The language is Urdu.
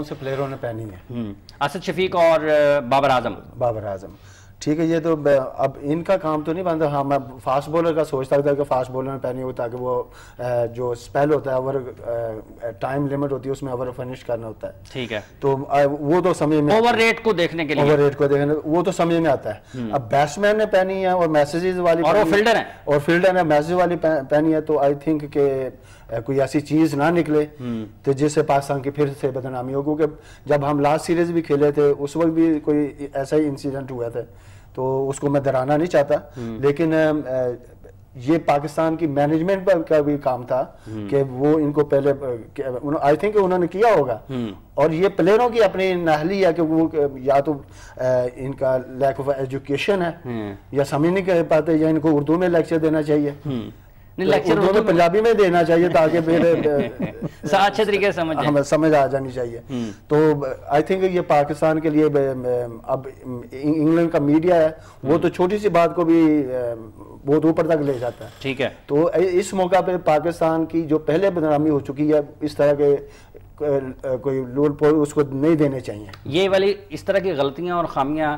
سے پلیئروں نے پہنی ہے، اسد شفیق اور بابر اعظم. ٹھیک ہے، یہ تو اب ان کا کام تو نہیں بنتا. ہاں میں فاسٹ بولر کا سوچتا تھا کہ فاسٹ بولر میں پہنی ہو تاکہ وہ جو اسپیل ہوتا ہے اوور ٹائم لمٹ ہوتی ہے اس میں اوور فنش کرنا ہوتا ہے. ٹھیک ہے، تو وہ تو سمجھ میں اوور ریٹ کو دیکھنے کے لیے وہ تو سمجھ میں آتا ہے. اب بیٹس مین نے پہنی ہے اور میسیجز والی اور وہ فیلڈر نے میسیج والی پہنی ہے، تو آئی تھنک کہ کوئی ایسی چیز نہ نکلے تو جس سے پاکستان کی پھر سے بدنامی ہو. کیونکہ جب ہم لاسٹ سیریز بھی کھیلے تھے اس وقت بھی کوئی ایسا ہی انسیڈنٹ ہوا تھا، تو اس کو میں دہرانا نہیں چاہتا، لیکن یہ پاکستان کی مینجمنٹ کا بھی کام تھا کہ وہ ان کو پہلے آئی تھنک انہوں نے کیا ہوگا. اور یہ پلیئروں کی اپنی نااہلی ہے کہ وہ یا تو ان کا لیک آف ایجوکیشن ہے یا سمجھ نہیں کر پاتے، یا ان کو اردو میں لیکچر دینا چاہیے، اردو میں پنجابی میں دینا چاہیے تاکہ پھر اچھے طریقے سے سمجھ آ جانی چاہیے. تو آئی تھنک یہ پاکستان کے لیے اب انگلینڈ کا میڈیا ہے وہ تو چھوٹی سی بات کو بھی بہت اوپر تک لے جاتا ہے. ٹھیک ہے، تو اس موقع پہ پاکستان کی جو پہلے بدنامی ہو چکی ہے اس طرح کے کوئی لول پول اس کو نہیں دینے چاہیے. یہ والی اس طرح کی غلطیاں اور خامیاں